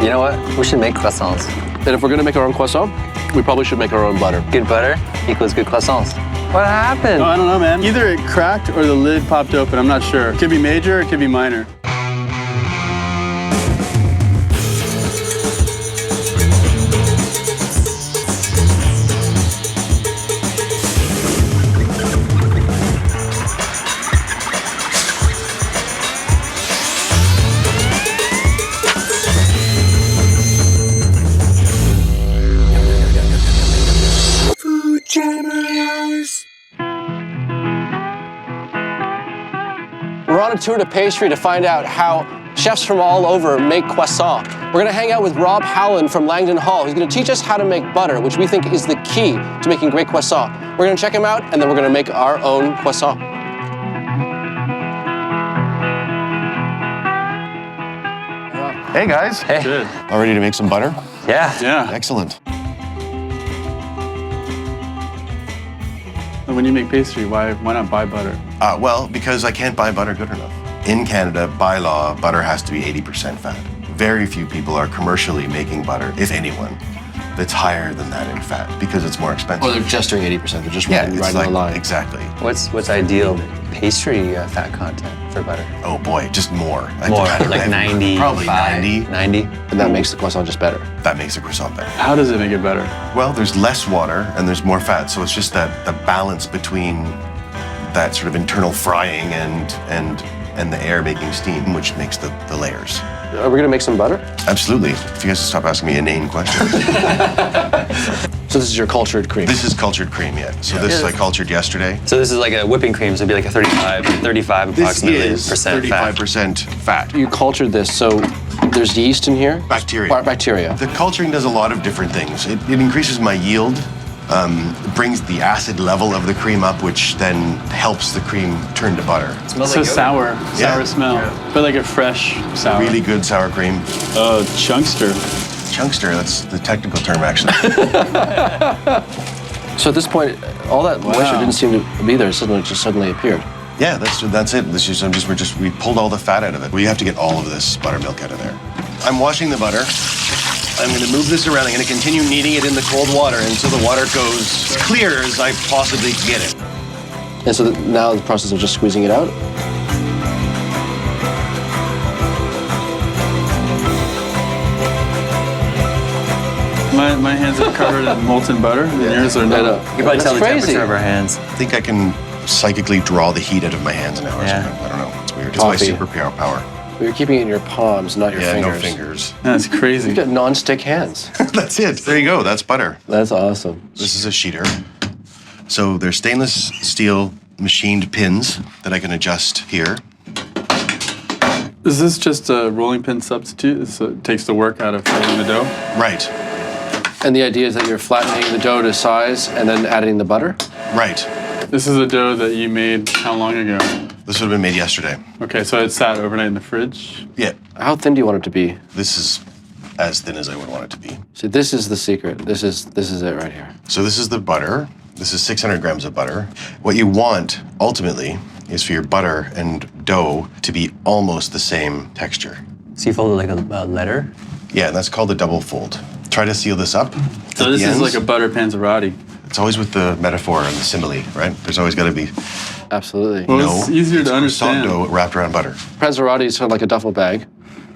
You know what? We should make croissants. And if we're gonna make our own croissant, we probably should make our own butter. Good butter equals good croissants. What happened? Oh, I don't know, man. Either it cracked or the lid popped open. I'm not sure. It could be major, it could be minor. We're on a tour to Pastry to find out how chefs from all over make croissant. We're gonna hang out with Rob Howland from Langdon Hall, who's gonna teach us how to make butter, which we think is the key to making great croissant. We're gonna check him out, and then we're gonna make our own croissant. Hey guys. Hey. Good. All ready to make some butter? Yeah. Yeah. Excellent. When you make pastry, why not buy butter? Well, because I can't buy butter good enough. In Canada, by law, butter has to be 80% fat. Very few people are commercially making butter, if anyone, that's higher than that in fat because it's more expensive. Or they're just doing 80%, they're just yeah, right it's on like, the line. exactly. What's ideal pastry fat content for butter? Oh boy, just more. More, like 90. Probably 90. 90. And that makes the croissant just better. That makes the croissant better. How does it make it better? Well, there's less water and there's more fat, so it's just that the balance between that sort of internal frying and the air making steam, which makes the layers. Are we gonna make some butter? Absolutely. If you guys stop asking me inane questions. So this is your cultured cream. This is cultured cream, yeah. So this I cultured yesterday. So this is like a whipping cream, so it'd be like a 35 approximately This is percent fat. 35% fat. You cultured this, so there's yeast in here? Bacteria. Bacteria. The culturing does a lot of different things. It increases my yield, brings the acid level of the cream up, which then helps the cream turn to butter. It smells So like sour Yeah. smell, but like a fresh sour. Really good sour cream. Oh, chunkster. Chunkster, that's the technical term, actually. So at this point, all that moisture didn't seem to be there. It just suddenly appeared. Yeah, that's it. We pulled all the fat out of it. We have to get all of this buttermilk out of there. I'm washing the butter. I'm going to move this around. I'm going to continue kneading it in the cold water until the water goes clear as I possibly can get it. And so now the process of just squeezing it out? My hands are covered in molten butter, and yours are I not. know. You can probably tell the That's crazy. temperature of our hands. I think I can psychically draw the heat out of my hands now or Yeah. something. I don't know. It's weird. It's my Coffee. superpower. You're keeping it in your palms, not your Yeah, fingers. no fingers. That's crazy. You've got non-stick hands. That's it. There you go. That's butter. That's awesome. This is a sheeter. So they're stainless steel machined pins that I can adjust here. Is this just a rolling pin substitute? So it takes the work out of filling the dough? Right. And the idea is that you're flattening the dough to size and then adding the butter? Right. This is a dough that you made how long ago? This would have been made yesterday. Okay, so it sat overnight in the fridge. Yeah. How thin do you want it to be? This is as thin as I would want it to be. See, this is the secret. This is it right here. So this is the butter. This is 600 grams of butter. What you want, ultimately, is for your butter and dough to be almost the same texture. So you fold it like a letter? Yeah, and that's called a double fold. Try to seal this up. So at this the is ends. like a butter panzerotti. It's always with the metaphor and the simile, right? There's always got to be Absolutely. Well, it's easier to croissant understand. dough wrapped around butter. Panzerotti is sort of like a duffel bag,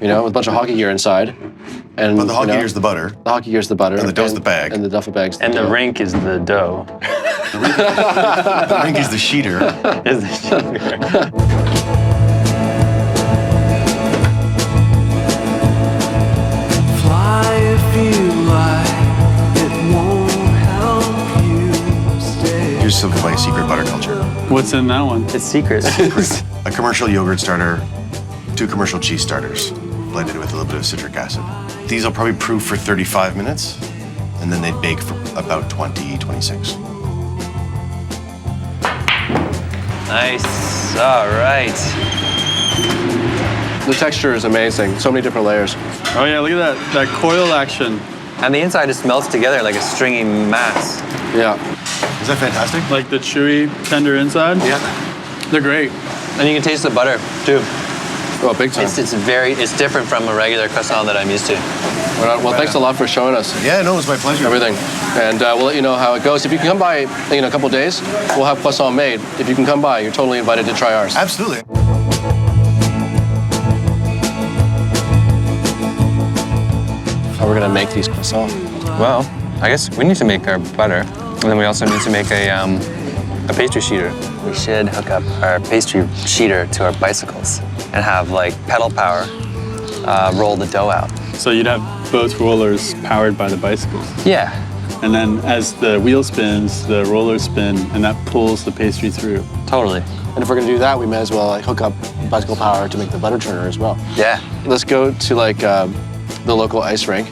you know, with a bunch of hockey gear inside. And But the hockey you know, gear's the butter. the hockey gear's the butter. And the dough's the bag. And the duffel bag's the And the dough. rink is the dough. The rink is the sheeter. Is the sugar. Fly if you like, it won't help you stay. Here's some of my secret butter culture. What's in that one? It's secret. A commercial yogurt starter, 2 commercial cheese starters, blended with a little bit of citric acid. These will probably proof for 35 minutes, and then they bake for about 20, 26. Nice. All right. The texture is amazing. So many different layers. Oh yeah, look at that coil action. And the inside just melts together like a stringy mass. Yeah. Is that fantastic? Like the chewy, tender inside. Yeah. They're great. And you can taste the butter, too. Oh, big time. It's different from a regular croissant that I'm used to. Well, thanks a lot for showing us Yeah, no, it was my pleasure. everything. And we'll let you know how it goes. If you can come by in a couple days, we'll have croissant made. If you can come by, you're totally invited to try ours. Absolutely. How we're gonna make these croissants. Well, I guess we need to make our butter, and then we also need to make a pastry sheeter. We should hook up our pastry sheeter to our bicycles and have like pedal power roll the dough out. So you'd have both rollers powered by the bicycles. Yeah. And then as the wheel spins, the rollers spin, and that pulls the pastry through. Totally. And if we're gonna do that, we may as well like hook up bicycle power to make the butter churner as well. Yeah. Let's go to like the local ice rink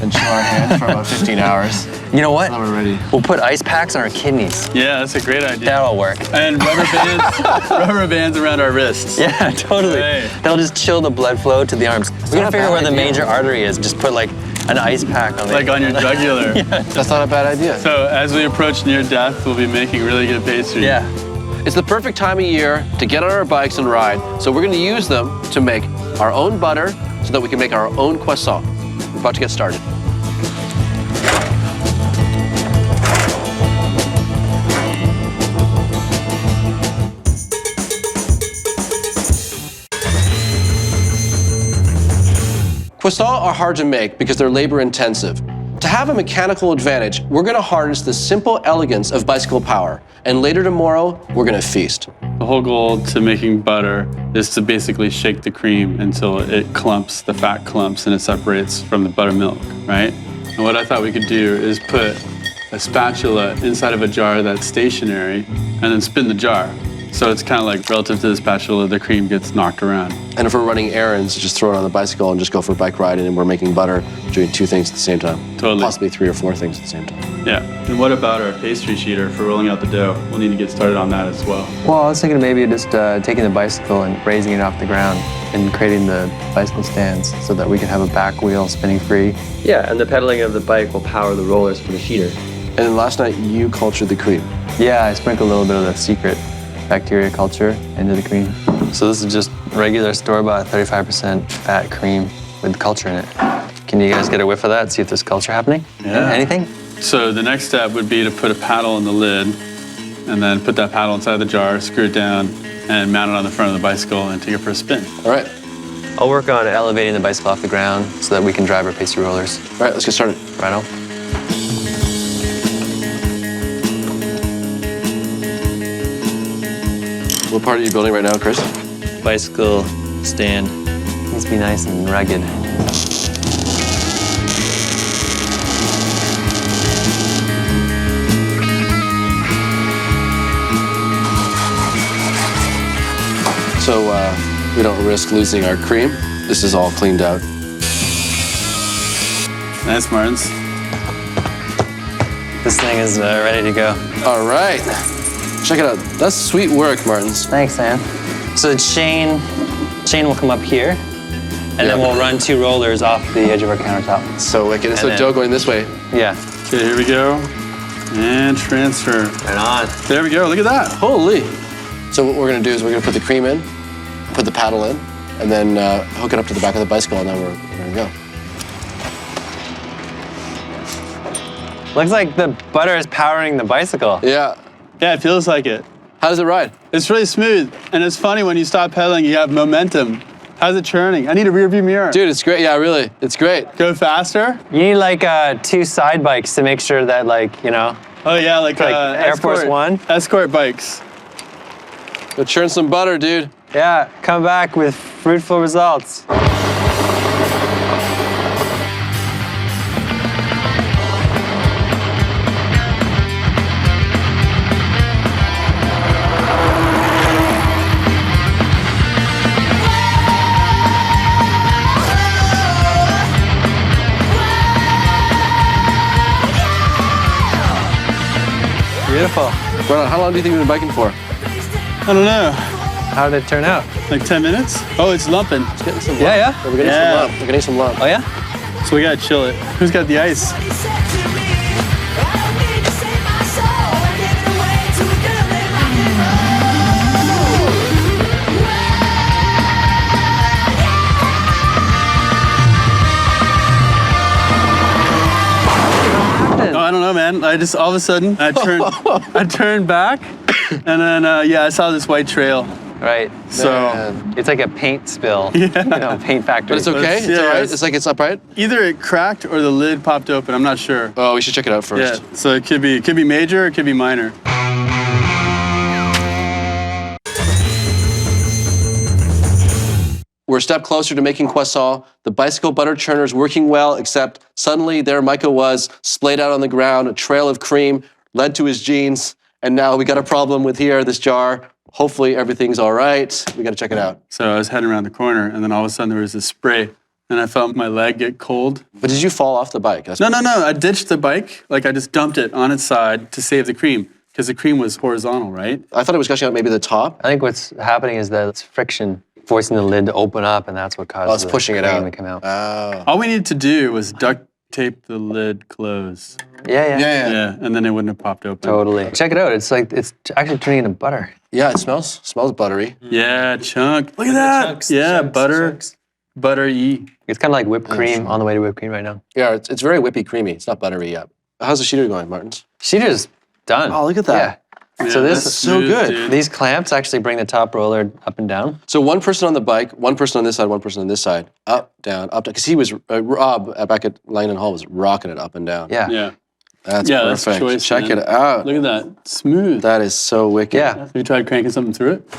and chill our hands for about 15 hours. You know what? Now we're ready. We'll put ice packs on our kidneys. Yeah, that's a great idea. That'll work. And rubber bands around our wrists. Yeah, totally. Right. That'll just chill the blood flow to the arms. We gotta not a figure out where bad the idea. major artery is. Just put like an ice pack on the Like on your jugular. That's not a bad idea. So as we approach near death, we'll be making really good pastry. Yeah. It's the perfect time of year to get on our bikes and ride. So we're gonna use them to make our own butter so that we can make our own croissant. We're about to get started. Croissants are hard to make because they're labor intensive. To have a mechanical advantage, we're gonna harness the simple elegance of bicycle power, and later tomorrow, we're gonna feast. The whole goal to making butter is to basically shake the cream until it clumps, the fat clumps, and it separates from the buttermilk, right? And what I thought we could do is put a spatula inside of a jar that's stationary and then spin the jar. So it's kind of like relative to the spatula, the cream gets knocked around. And if we're running errands, just throw it on the bicycle and just go for a bike ride, and we're making butter, doing 2 things at the same time. Totally. Possibly 3 or 4 things at the same time. Yeah. And what about our pastry sheeter for rolling out the dough? We'll need to get started on that as well. Well, I was thinking maybe just taking the bicycle and raising it off the ground and creating the bicycle stands so that we can have a back wheel spinning free. Yeah, and the pedaling of the bike will power the rollers for the sheeter. And then last night, you cultured the cream. Yeah, I sprinkled a little bit of the secret bacteria culture into the cream. So this is just regular store-bought 35% fat cream with culture in it. Can you guys get a whiff of that? See if there's culture happening? Yeah. Anything? So the next step would be to put a paddle in the lid and then put that paddle inside the jar, screw it down, and mount it on the front of the bicycle and take it for a spin. All right. I'll work on elevating the bicycle off the ground so that we can drive our pastry rollers. All right, let's get started. Right on? What part are you building right now, Chris? Bicycle stand needs to be nice and rugged. So we don't risk losing our cream. This is all cleaned out. Nice, Martins. This thing is ready to go. All right. Check it out. That's sweet work, Martins. Thanks, Sam. So the chain will come up here, and then we'll run 2 rollers off the edge of our countertop. So wicked. And so then- dough going this way. Yeah. Okay, here we go. And transfer. Right on. There we go, look at that. Holy. So what we're gonna do is we're gonna put the cream in, put the paddle in, and then hook it up to the back of the bicycle, and then we're gonna go. Looks like the butter is powering the bicycle. Yeah. Yeah, it feels like it. How does it ride? It's really smooth, and it's funny when you stop pedaling, you have momentum. How's it churning? I need a rear view mirror. Dude, it's great. Yeah, really. It's great. Go faster? You need like 2 side bikes to make sure that Oh yeah, like Air Force One? Escort bikes. Go churn some butter, dude. yeah, come back with fruitful results. Beautiful. Right on. How long do you think you've been biking for? I don't know, How did it turn out? like 10 minutes? Oh, it's lumping. Getting some lump. Yeah. We're getting Yeah. some lump. We're getting some lump. Oh yeah? So we gotta chill it. Who's got the ice? I don't know, man. I just all of a sudden I turned back, and then I saw this white trail. Right. So It's like a paint spill. You know, paint factory. But it's okay? It's all right? It's like it's upright? either it cracked or the lid popped open. I'm not sure. Oh, we should check it out first. Yeah. So it could be major, or it could be minor. We're a step closer to making croissant. The bicycle butter churner's working well, except suddenly there Micah was, splayed out on the ground, a trail of cream led to his jeans, and now we got a problem with here, this jar. Hopefully everything's all right. We gotta check it out. So I was heading around the corner, and then all of a sudden there was this spray, and I felt my leg get cold. But did you fall off the bike? That's No. I ditched the bike. Like I just dumped it on its side to save the cream, because the cream was horizontal, right? I thought it was gushing out maybe the top. I think what's happening is that it's friction forcing the lid to open up, and that's what causes it's pushing the it cream out. to come out. All we needed to do was duct tape the lid closed. Yeah. Yeah, and then it wouldn't have popped open. Totally. Check it out. It's like it's actually turning into butter. Yeah, it smells buttery. Yeah, chunk. Look at that. Buttery. It's kind of like whipped cream on the way to whipped cream right now. Yeah, it's very whippy creamy. It's not buttery yet. How's the sheeter going, Martins? Sheeter's done. Oh, look at that. Yeah. So this that's is so smooth, good. dude. these clamps actually bring the top roller up and down. So one person on the bike, one person on this side, one person on this side, up, down, because he was, Rob back at Langdon Hall was rocking it up and down. Yeah. Yeah. That's That's perfect. choice, Check man. it out. Look at that. Smooth. That is so wicked. Yeah. Have you tried cranking something through it?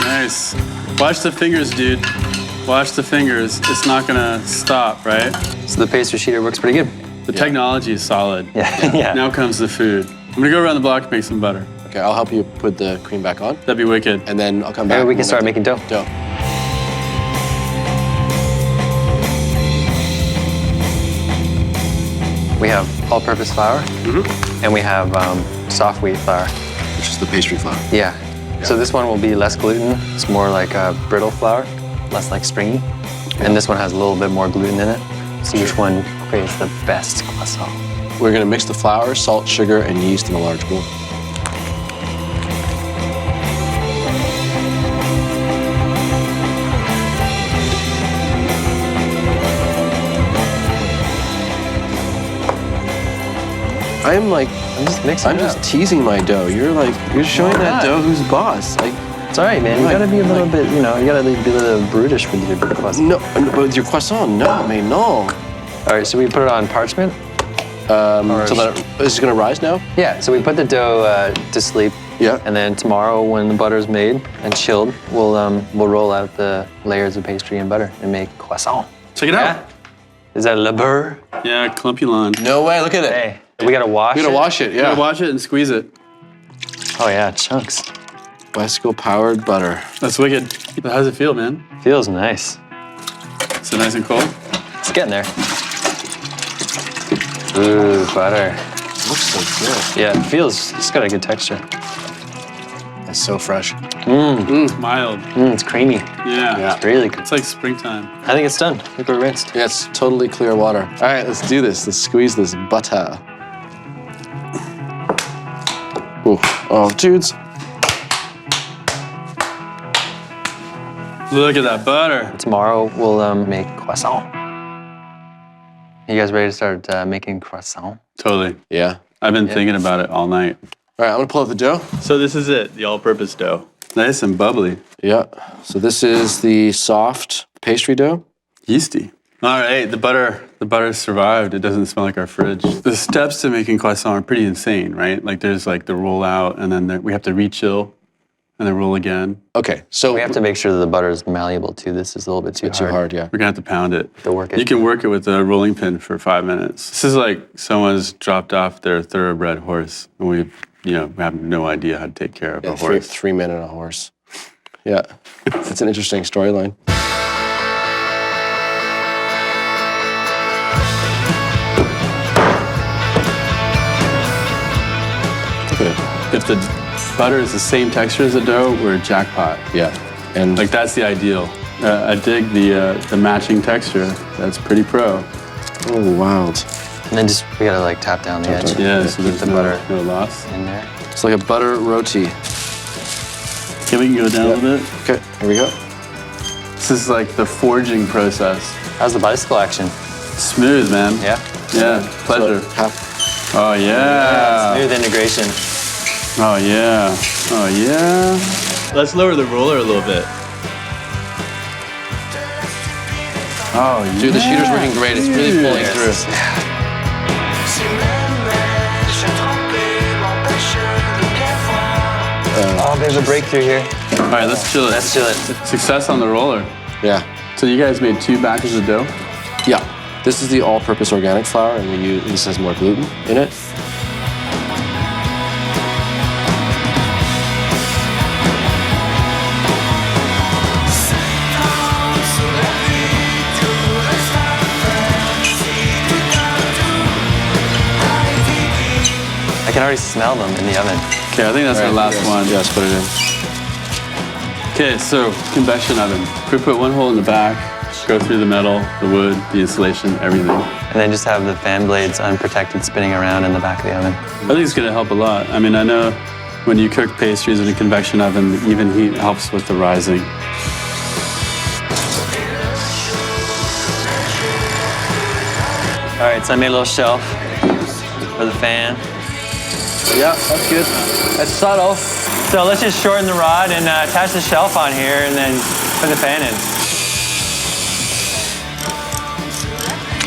Nice. Watch the fingers, dude. Watch the fingers. It's not gonna stop, right? So the pastry sheeter works pretty good. The technology is solid. Yeah. Now comes the food. I'm gonna go around the block and make some butter. Okay, I'll help you put the cream back on, That'd be wicked. and then I'll come back. Maybe we and can start make making dough. dough. We have all-purpose flour, and we have soft wheat flour. Which is the pastry flour. Yeah. So this one will be less gluten. It's more like a brittle flour, less like springy. And this one has a little bit more gluten in it. See which one creates the best croissant. We're gonna mix the flour, salt, sugar, and yeast in a large bowl. I'm just mixing I'm it just up. teasing my dough. You're showing that dough who's boss. Like, It's all right, man. You gotta be a little bit, you gotta be a little brutish with your croissant. no, but with your croissant, no, I mean, no. All right, so we put it on parchment. So that is it gonna rise now? Yeah, so we put the dough to sleep. Yeah. And then tomorrow, when the butter's made and chilled, we'll roll out the layers of pastry and butter and make croissant. Check it out. Is that le beurre? Yeah, clumpy lawn. No way. Look at it. Hey, we gotta wash We it. gotta wash it. Yeah. Yeah. Wash it and squeeze it. Oh yeah, chunks. Bicycle powered butter. That's wicked. How's it feel, man? Feels nice. Is it nice and cold? It's getting there. Ooh, butter. Looks so good. Yeah, it feels. It's got a good texture. It's so fresh. Mild. It's creamy. Yeah. It's really good. It's like springtime. I think it's done. I think we're rinsed. Yeah, it's totally clear water. All right, let's do this. Let's squeeze this butter. Ooh. Oh, dudes. Look at that butter. Tomorrow we'll make croissant. You guys ready to start making croissant? Totally. Yeah. I've been thinking about it all night. All right, I'm gonna pull out the dough. So this is it, the all-purpose dough. Nice and bubbly. Yeah. So this is the soft pastry dough. Yeasty. All right, the butter survived. It doesn't smell like our fridge. The steps to making croissant are pretty insane, right? Like there's like the roll out, and then we have to re-chill, and then roll again. Okay, so We have to make sure that the butter is malleable too. This is a little bit too too hard, yeah. We're gonna have to pound it. To work it. You can work it with a rolling pin for 5 minutes. This is like someone's dropped off their thoroughbred horse, and we have no idea how to take care of a Yeah, horse. 3 men and a horse. Yeah, it's an interesting storyline. Look at it. If the butter is the same texture as the dough, we're a jackpot. Yeah, and Like that's the ideal. I dig the matching texture. That's pretty pro. oh, wild. And then we gotta like tap down the edge. Yeah, so Keep there's the no, butter no loss. in there. It's like a butter roti. Okay, we can go down a little bit. Okay, here we go. This is like the forging process. How's the bicycle action? Smooth, man. Yeah. Yeah, pleasure. So half. Oh, yeah. Smooth integration. Oh, yeah. Oh, yeah. Let's lower the roller a little bit. Oh, yeah. Dude, the sheeter's working great. It's really pulling through. Oh, there's a breakthrough here. All right, let's chill it. Let's chill it. Success on the roller. Yeah. So you guys made 2 batches of dough? Yeah. This is the all-purpose organic flour, and this has more gluten in it. I can already smell them in the oven. Okay, I think that's our last one. Yeah, let's put it in. Okay, so convection oven. We put 1 hole in the back, go through the metal, the wood, the insulation, everything. And then just have the fan blades unprotected spinning around in the back of the oven. I think it's gonna help a lot. I mean, I know when you cook pastries in a convection oven, the even heat helps with the rising. All right, so I made a little shelf for the fan. Yeah, that's good. That's subtle. So let's just shorten the rod and attach the shelf on here and then put the fan in.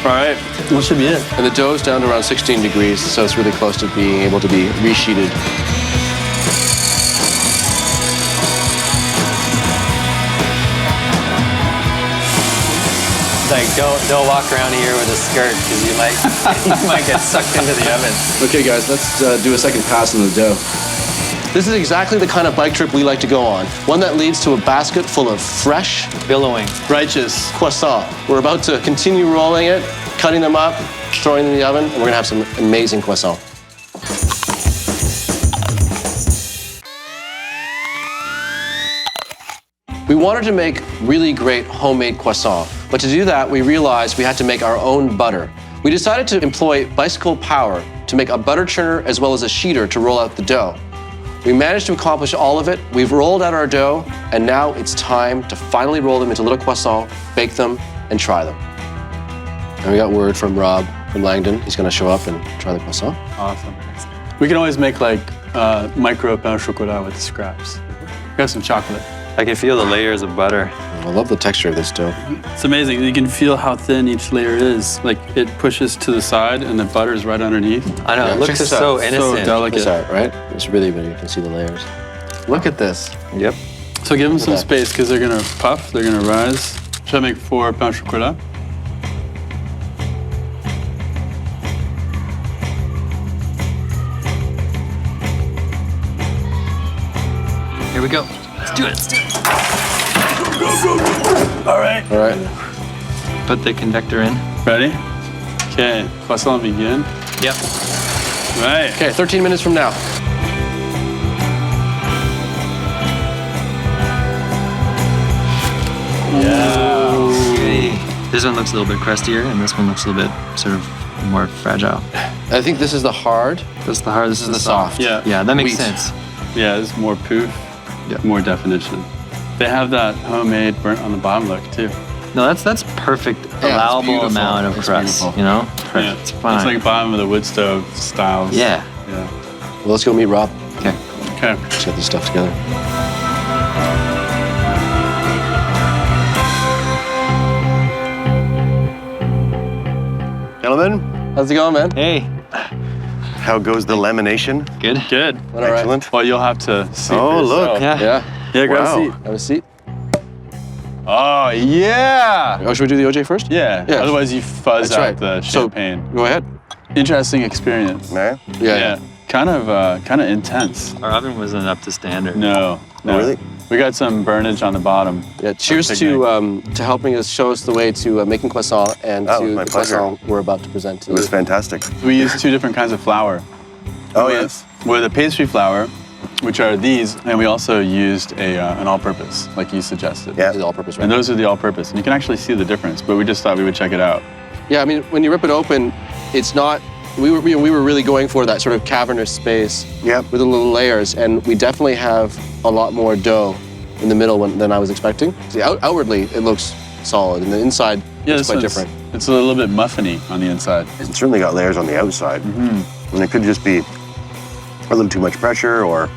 All right, that should be it. And the dough's down to around 16 degrees, so it's really close to being able to be resheeted. Like, don't walk around here with a skirt because you might get sucked into the oven. Okay, guys, let's do a second pass on the dough. This is exactly the kind of bike trip we like to go on. One that leads to a basket full of fresh, Billowing. Righteous. croissant. We're about to continue rolling it, cutting them up, throwing them in the oven, and we're gonna have some amazing croissant. We wanted to make really great homemade croissant, but to do that, we realized we had to make our own butter. We decided to employ bicycle power to make a butter churner as well as a sheeter to roll out the dough. We managed to accomplish all of it. We've rolled out our dough, and now it's time to finally roll them into little croissants, bake them, and try them. And we got word from Rob from Langdon. He's gonna show up and try the croissant. Awesome. We can always make like micro pain au chocolat with the scraps. We have some chocolate. I can feel the layers of butter. I love the texture of this dough. It's amazing. You can feel how thin each layer is. Like it pushes to the side and the butter is right underneath. I know, Yeah, it check looks this so out. innocent. So delicate. It's out, right? It's really, you can see the layers. Look at this. Yep. So give them some that. space because they're gonna puff, they're gonna rise. Should I make 4 pain au chocolat? Here we go. Let's do it. All right. All right. Put the convector in. Ready? Okay, croissant begin. Yep. Right. Okay, 13 minutes from now. Okay. This one looks a little bit crustier, and this one looks a little bit sort of more fragile. I think this is the hard. This is the hard, this is the soft. Yeah. Yeah, that makes Wheat. sense. Yeah, it's more poof, Yeah. more definition. They have that homemade burnt on the bottom look too. No, that's perfect, it's allowable beautiful. amount of It's crust, beautiful. you know? Perfect, Yeah. it's fine. It's like bottom of the wood stove styles. Yeah. Yeah. Well, let's go meet Rob. Okay. Okay. Let's get this stuff together. Gentlemen, How's it going, man? Hey, how goes the lamination? good? Good. All right. Excellent. Well, you'll have to see. Oh, for look. yourself. Yeah. Yeah. Yeah, grab Wow. a seat. Have a seat. Oh, yeah. Oh, should we do the OJ first? Yeah. Yeah. Otherwise, you fuzz That's out right. the So- champagne. Go ahead. Interesting experience. Man. Yeah. Kind of intense. Our oven wasn't up to standard. No. No. really? We got some burnage on the bottom. Yeah. Cheers to helping us show us the way to making croissant and Oh, to my the pleasure. croissant we're about to present to It was you. fantastic. We use 2 different kinds of flour. Oh, yes. With a pastry flour, which are these, and we also used an all-purpose, like you suggested. Yeah. This is all-purpose, right? And those are the all-purpose, and you can actually see the difference. But we just thought we would check it out. Yeah, I mean, when you rip it open, it's not. We were really going for that sort of cavernous space Yep. with the little layers, and we definitely have a lot more dough in the middle than I was expecting. See, outwardly it looks solid, and the inside Yeah, it's this quite one's- different. It's a little bit muffiny on the inside. It's certainly got layers on the outside. And it could just be a little too much pressure or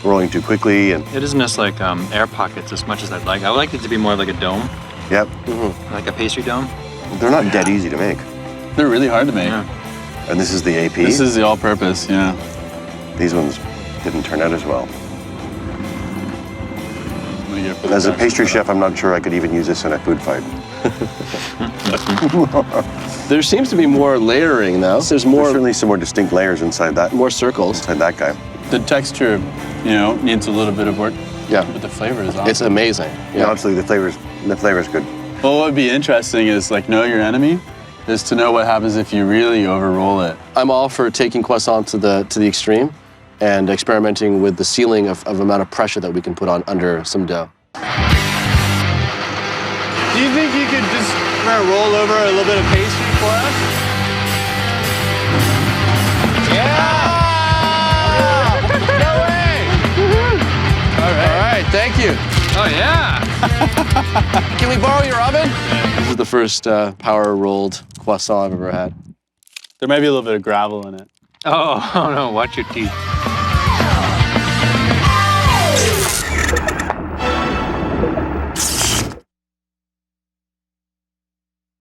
rolling too quickly. And It isn't just like air pockets as much as I'd like. I would like it to be more like a dome, yep, like a pastry dome. they're not dead easy to make. They're really hard to make. Yeah. And this is the AP. This is the all-purpose, yeah. These ones didn't turn out as well. I'm gonna get it for the As a back. pastry chef, I'm not sure I could even use this in a food fight. There seems to be more layering though. There's There's more certainly some more distinct layers inside that circles. inside that guy. The texture, you know, needs a little bit of work, Yeah, but the flavor is awesome. it's amazing. Yeah, Yeah. absolutely. The flavor's good. Well, what would be interesting is like know your enemy, is to know what happens if you really overroll it. I'm all for taking croissant to the extreme and experimenting with the ceiling of amount of pressure that we can put on under some dough. Do you think you could just kind of roll over a little bit of pastry for us? No way! All right, thank you. Oh yeah. Can we borrow your oven? This is the first power rolled croissant I've ever had. There might be a little bit of gravel in it. Oh no! Watch your teeth.